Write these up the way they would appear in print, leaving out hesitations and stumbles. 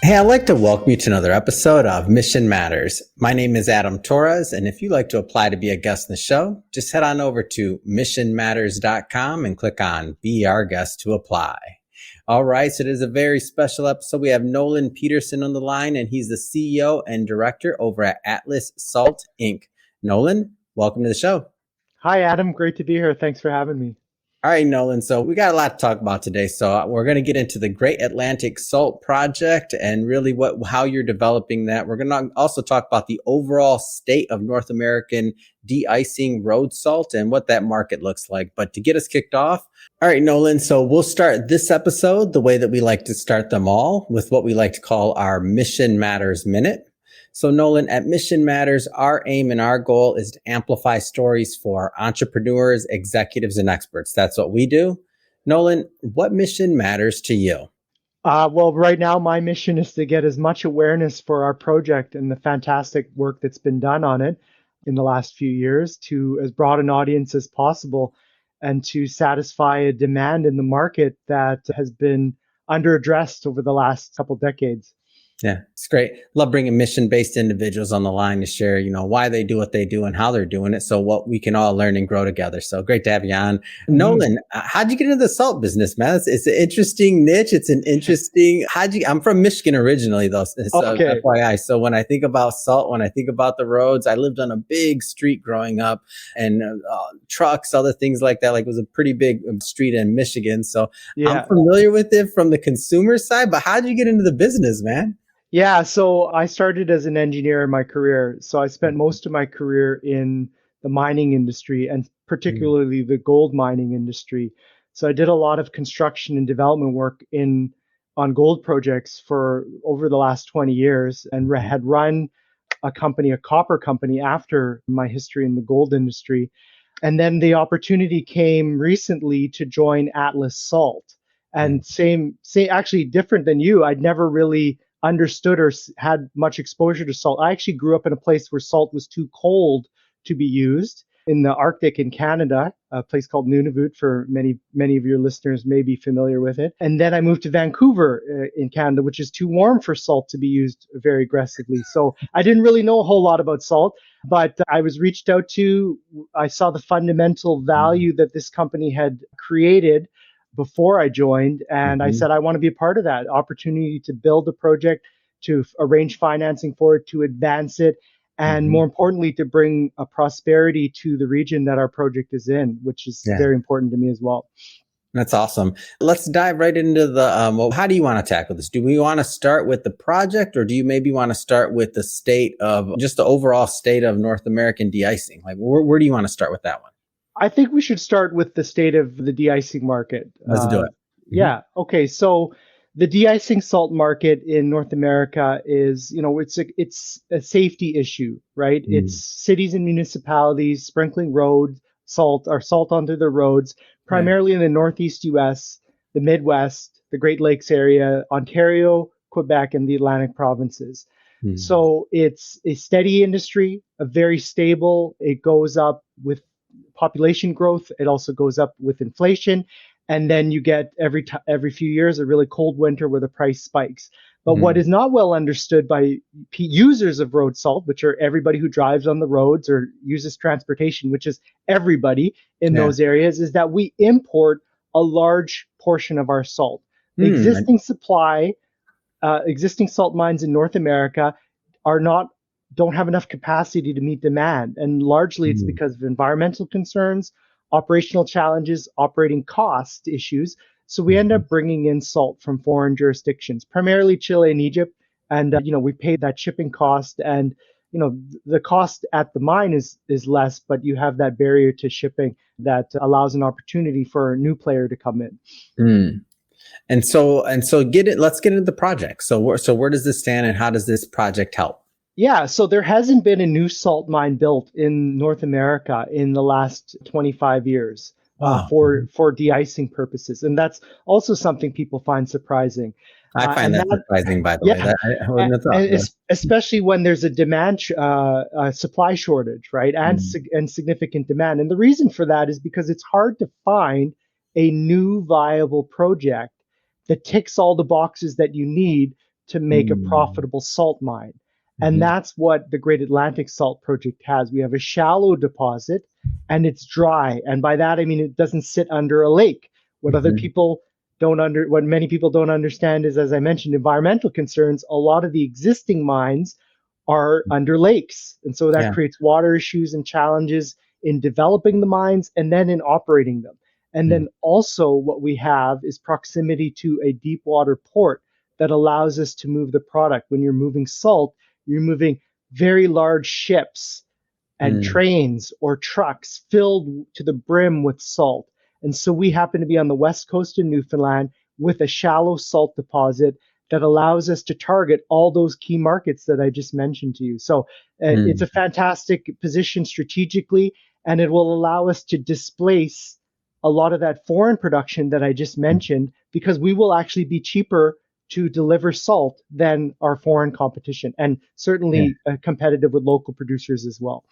Hey, I'd like to welcome you to another episode of Mission Matters. My name is Adam Torres, and if you'd like to apply to be a guest in the show, just head on over to missionmatters.com and click on Be Our Guest to apply. All right, so it is a very special episode. We have Nolan Peterson on the line, and he's the CEO and director over at Atlas Salt Inc. Nolan, welcome to the show. Hi, Adam. Great to be here. Thanks for having me. All right, Nolan. So we got a lot to talk about today. So we're going to get into the Great Atlantic Salt Project and really how you're developing that. We're going to also talk about the overall state of North American de-icing road salt and what that market looks like. But to get us kicked off, all right, Nolan. So we'll start this episode the way that we like to start them all, with what we like to call our Mission Matters Minute. So Nolan, at Mission Matters, our aim and our goal is to amplify stories for entrepreneurs, executives, and experts. That's what we do. Nolan, what mission matters to you? Well, right now, my mission is to get as much awareness for our project and the fantastic work that's been done on it in the last few years to as broad an audience as possible and to satisfy a demand in the market that has been underaddressed over the last couple decades. Yeah, it's great. Love bringing mission-based individuals on the line to share, why they do what they do and how they're doing it. So what we can all learn and grow together. So great to have you on. Mm-hmm. Nolan, how'd you get into the salt business, man? It's an interesting niche. It's an interesting, I'm from Michigan originally though. Okay. FYI. So when I think about salt, when I think about the roads, I lived on a big street growing up and trucks, other things like that. Like it was a pretty big street in Michigan. So yeah. I'm familiar with it from the consumer side, but how'd you get into the business, man? Yeah, so I started as an engineer in my career. So I spent most of my career in the mining industry and particularly the gold mining industry. So I did a lot of construction and development work on gold projects for over the last 20 years and had run a copper company after my history in the gold industry. And then the opportunity came recently to join Atlas Salt. And actually different than you, I'd never really understood or had much exposure to salt. I actually grew up in a place where salt was too cold to be used in the Arctic in Canada, a place called Nunavut. For many of your listeners may be familiar with it. And then I moved to Vancouver in Canada, which is too warm for salt to be used very aggressively. So I didn't really know a whole lot about salt, but I was reached out to. I saw the fundamental value that this company had created before I joined. And I said, I want to be a part of that opportunity to build a project, to arrange financing for it, to advance it, and more importantly, to bring a prosperity to the region that our project is in, which is very important to me as well. That's awesome. Let's dive right into the, how do you want to tackle this? Do we want to start with the project, or do you maybe want to start with the state of, just the overall state of North American de-icing? Like where do you want to start with that one? I think we should start with the state of the de-icing market. Let's do it. Yeah. Okay. So the de-icing salt market in North America is, it's a safety issue, right? It's cities and municipalities sprinkling salt onto the roads, primarily in the Northeast US, the Midwest, the Great Lakes area, Ontario, Quebec, and the Atlantic provinces. So it's a steady industry, a very stable. It goes up with population growth. It also goes up with inflation. And then you get every few years a really cold winter where the price spikes. But what is not well understood by users of road salt, which are everybody who drives on the roads or uses transportation, which is everybody in those areas, is that we import a large portion of our salt. The existing salt mines in North America don't have enough capacity to meet demand. And largely it's because of environmental concerns, operational challenges, operating cost issues. So we end up bringing in salt from foreign jurisdictions, primarily Chile and Egypt. And, we pay that shipping cost, and, the cost at the mine is less, but you have that barrier to shipping that allows an opportunity for a new player to come in. And so let's get into the project. So where does this stand and how does this project help? Yeah, so there hasn't been a new salt mine built in North America in the last 25 years for de-icing purposes. And that's also something people find surprising. I find that surprising, by the way. Especially when there's a demand, supply shortage, right? And significant demand. And the reason for that is because it's hard to find a new viable project that ticks all the boxes that you need to make a Mm. profitable salt mine. And Mhm. that's what the Great Atlantic Salt Project has. We have a shallow deposit and it's dry. And by that, I mean, it doesn't sit under a lake. What other Mhm. people what many people don't understand is, as I mentioned, environmental concerns. A lot of the existing mines are under lakes. And so that Yeah. creates water issues and challenges in developing the mines and then in operating them. And Mm. then also what we have is proximity to a deep water port that allows us to move the product. When you're moving salt, you're moving very large ships and Mm. trains or trucks filled to the brim with salt. And so we happen to be on the west coast of Newfoundland with a shallow salt deposit that allows us to target all those key markets that I just mentioned to you. So it's Mm. a fantastic position strategically, and it will allow us to displace a lot of that foreign production that I just mentioned because we will actually be cheaper to deliver salt than our foreign competition, and Yeah. certainly competitive with local producers as well.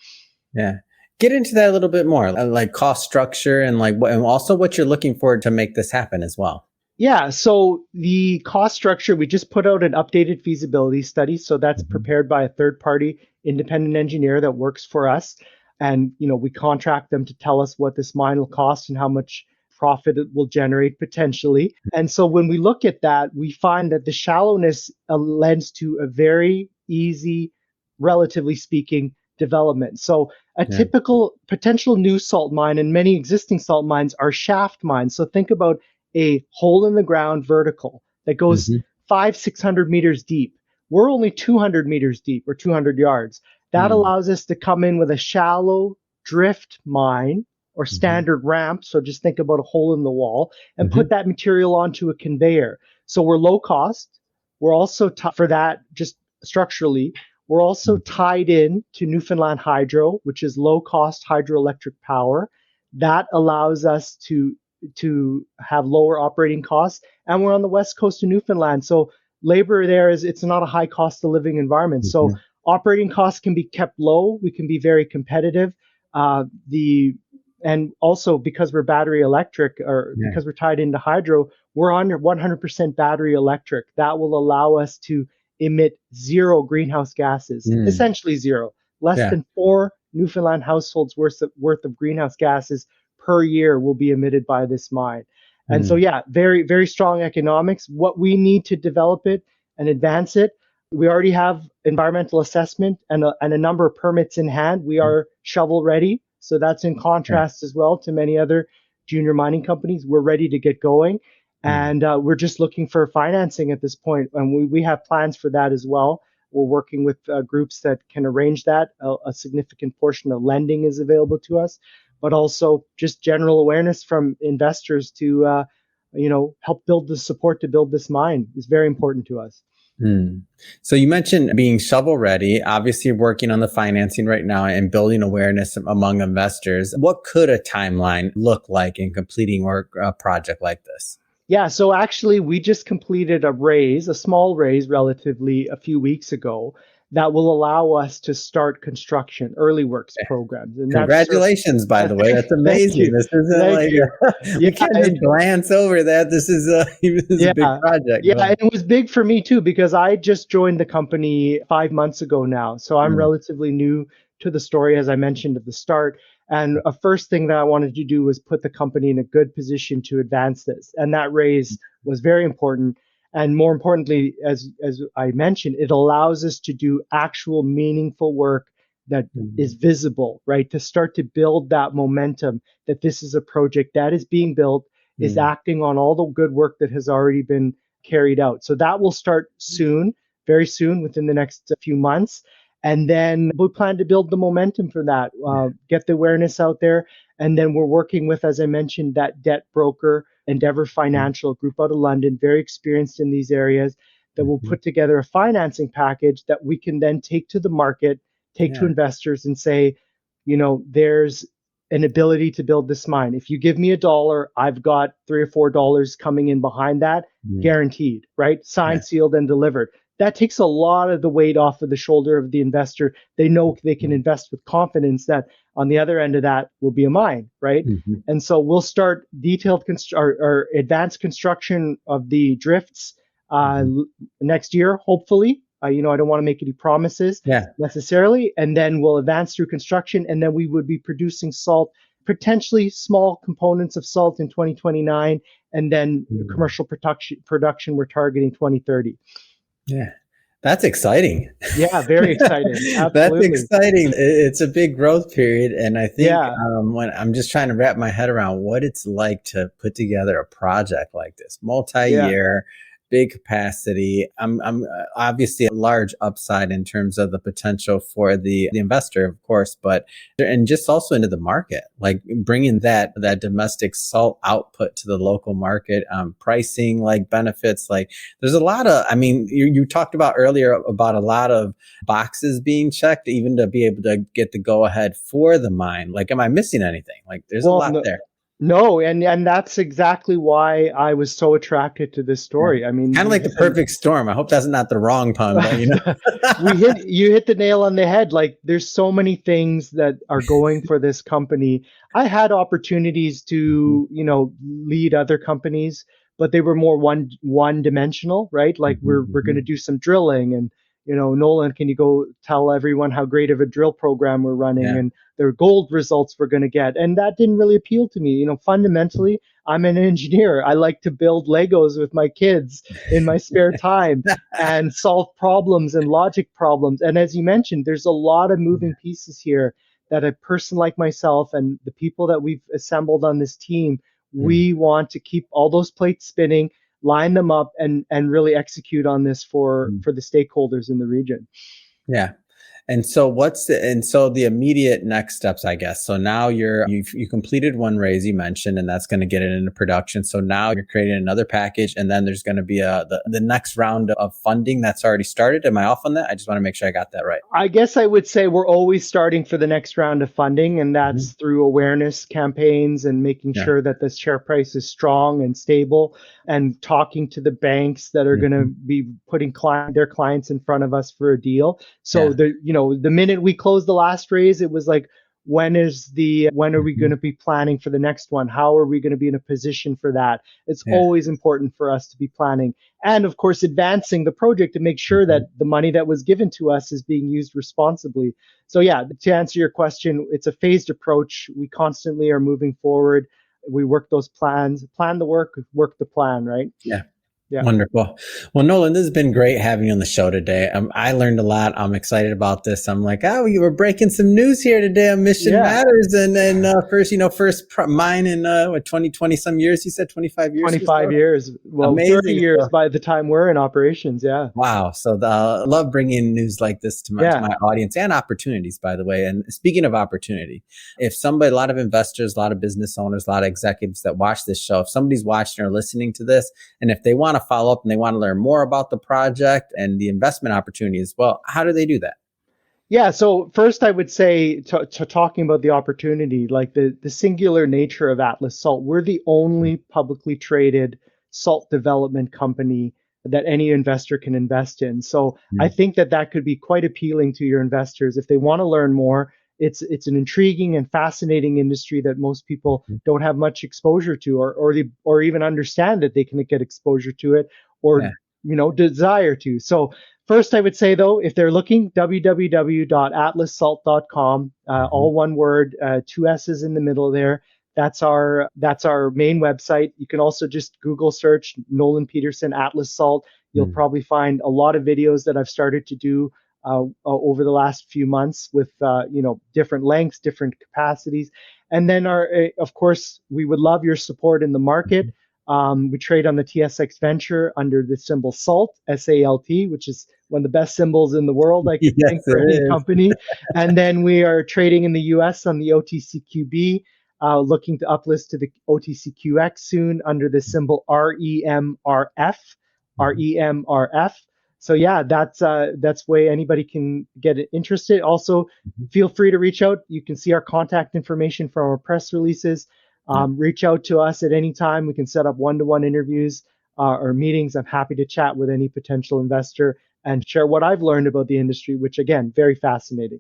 Yeah. Get into that a little bit more, like cost structure and like what, and also what you're looking for to make this happen as well. Yeah, so the cost structure, we just put out an updated feasibility study. So that's Mhm. prepared by a third party independent engineer that works for us. And, we contract them to tell us what this mine will cost and how much profit it will generate potentially. And so when we look at that, we find that the shallowness lends to a very easy, relatively speaking, development. So a Yeah. typical potential new salt mine and many existing salt mines are shaft mines. So think about a hole in the ground vertical that goes Mhm. 600 meters deep. We're only 200 meters deep or 200 yards. That Mm. allows us to come in with a shallow drift mine or Mhm. standard ramp. So just think about a hole in the wall and put Mhm. that material onto a conveyor. So we're low cost. We're also, for that, just structurally, we're also Mm. tied in to Newfoundland Hydro, which is low cost hydroelectric power. That allows us to have lower operating costs. And we're on the west coast of Newfoundland. So labor there is it's not a high cost of living environment. So Mhm. operating costs can be kept low. We can be very competitive. The and also because we're battery electric or Yeah. because we're tied into hydro, we're on 100% battery electric. That will allow us to emit zero greenhouse gases, Mm. essentially zero, less Yeah. than 4 Newfoundland households worth of greenhouse gases per year will be emitted by this mine. And so, Mm. yeah, very, very strong economics. What we need to develop it and advance it, we already have environmental assessment and a number of permits in hand. We are shovel ready. So that's in Yeah. contrast as well to many other junior mining companies. We're ready to get going. Mm. And we're just looking for financing at this point. And we have plans for that as well. We're working with groups that can arrange that. A significant portion of lending is available to us, but also just general awareness from investors to, help build the support to build this mine is very important to us. Mm. So you mentioned being shovel ready, obviously working on the financing right now and building awareness among investors. What could a timeline look like in completing a project like this? Yeah, so actually, we just completed a small raise relatively a few weeks ago that will allow us to start construction, early works programs. And Congratulations, by the way. That's thank amazing. you. This isn't Thank like you. Yeah, we can't just glance over that. This is a this is a big yeah. project. Yeah, and it was big for me too because I just joined the company 5 months ago now. So I'm Mm. relatively new to the story, as I mentioned at the start. And a first thing that I wanted to do was put the company in a good position to advance this. And that raise was very important. And more importantly, as I mentioned, it allows us to do actual meaningful work that is Mm. visible, right? To start to build that momentum that this is a project that is being built, is Mm. acting on all the good work that has already been carried out. So that will start soon, very soon, within the next few months. And then we plan to build the momentum for that, get the awareness out there. And then we're working with, as I mentioned, that debt broker, Endeavor Mm. Financial Group out of London, very experienced in these areas, that will Mhm. put together a financing package that we can then take to the market, take to Yeah. investors and say, there's an ability to build this mine. If you give me $1, I've got $3 or $4 coming in behind that, Mm. guaranteed, right? Yeah. Signed, sealed, and delivered. That takes a lot of the weight off of the shoulder of the investor. They know they can Mm. invest with confidence that on the other end of that will be a mine, right? Mhm. And so we'll start detailed or advanced construction of the drifts uh, Mhm. next year, hopefully. I don't want to make any promises Yeah. necessarily. And then we'll advance through construction, and then we would be producing salt, potentially small components of salt in 2029, and then Mm. commercial production we're targeting 2030. Yeah. That's exciting. Yeah, very exciting. That's Absolutely. exciting. It's a big growth period. And I think Yeah, when I'm just trying to wrap my head around what it's like to put together a project like this, yeah. multi-year, big capacity. I'm obviously a large upside in terms of the potential for the investor, of course, but and just also into the market, like bringing that domestic salt output to the local market, pricing, like benefits, like there's a lot of, I mean, you talked about earlier about a lot of boxes being checked, even to be able to get the go ahead for the mine. Like, am I missing anything? Like, there's a Well, lot no, there. no, and that's exactly why I was so attracted to this Yeah. story. I mean, Kind of you like the hit the perfect storm. I hope that's not the wrong pun, but you we know. hit you hit the nail on the head. Like there's so many things that are going for this company. I had opportunities Mhm, to, lead other companies, but they were more one dimensional, right? Like mhm, we're going to mhm. do some drilling, and Nolan, can you go tell everyone how great of a drill program we're running Yeah. and their gold results we're going to get? And that didn't really appeal to me. Fundamentally, I'm an engineer. I like to build Legos with my kids in my spare time and solve problems and logic problems. And as you mentioned, there's a lot of moving pieces here that a person like myself and the people that we've assembled on this team, Mm, we want to keep all those plates spinning, line them up, and really execute on this for mm. for the stakeholders in the region. Yeah. And so the immediate next steps, I guess. So now you completed one raise you mentioned, and that's going to get it into production. So now you're creating another package, and then there's going to be the next round of funding that's already started. Am I off on that? I just want to make sure I got that right. I guess I would say we're always starting for the next round of funding, and that's Mhm. through awareness campaigns and making Yeah. sure that the share price is strong and stable, and talking to the banks that are going to Mhm. be putting their clients in front of us for a deal. So Yeah. the minute we closed the last raise, it was like, when are we going Mhm. to be planning for the next one? How are we going to be in a position for that? It's Yeah. always important for us to be planning, and of course advancing the project to make sure Mhm. that the money that was given to us is being used responsibly. So yeah, to answer your question, it's a phased approach. We constantly are moving forward. We work those plans, plan the work the plan, right? Yeah. Yeah. Wonderful. Well, Nolan, this has been great having you on the show today. I learned a lot. I'm excited about this. I'm like, oh, you were breaking some news here today on Mission Yeah. Matters, and mine in what 20 some years. You said 25 years or 25 so. years. Well, 30 Amazing. years So, by the time we're in operations. Yeah. wow. So I love bringing news like this to Yeah. my audience and opportunities, by the way. And speaking of opportunity, if somebody, a lot of investors, a lot of business owners, a lot of executives that watch this show, if somebody's watching or listening to this, and if they want to follow up and they want to learn more about the project and the investment opportunity as well, how do they do that? Yeah, so first I would say to talking about the opportunity, like the singular nature of Atlas Salt, we're the only publicly traded salt development company that any investor can invest in. So I Mm, think that that could be quite appealing to your investors if they want to learn more. It's an intriguing and fascinating industry that most people mhm. don't have much exposure to, or even understand that they can get exposure to it, or Yeah. desire to. So first, I would say though, if they're looking, www.atlassalt.com, Mhm, all one word, two S's in the middle there. That's our main website. You can also just Google search Nolan Peterson Atlas Salt. You'll mm, probably find a lot of videos that I've started to do over the last few months with different lengths, different capacities, and then of course we would love your support in the market. mhm. We trade on the TSX Venture under the symbol SALT, SALT, which is one of the best symbols in the world, I could Yes, think, for it any is. company. And then we are trading in the US on the OTCQB, looking to uplist to the OTCQX soon under the symbol REMRF. Mhm, REMRF. So yeah, that's way anybody can get interested. Also, mhm. feel free to reach out. You can see our contact information from our press releases. Yeah. Reach out to us at any time. We can set up one-to-one interviews or meetings. I'm happy to chat with any potential investor and share what I've learned about the industry, which again, very fascinating.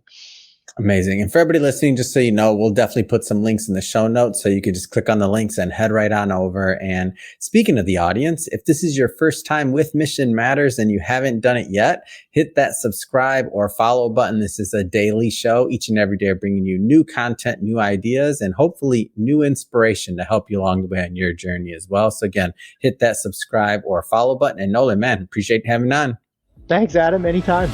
Amazing. And for everybody listening, just so you know, we'll definitely put some links in the show notes so you can just click on the links and head right on over. And speaking of the audience, if this is your first time with Mission Matters and you haven't done it yet, hit that subscribe or follow button. This is a daily show, each and every day, bringing you new content, new ideas, and hopefully new inspiration to help you along the way on your journey as well. So again, hit that subscribe or follow button. And Nolan, man, appreciate having on. Thanks, Adam. Anytime.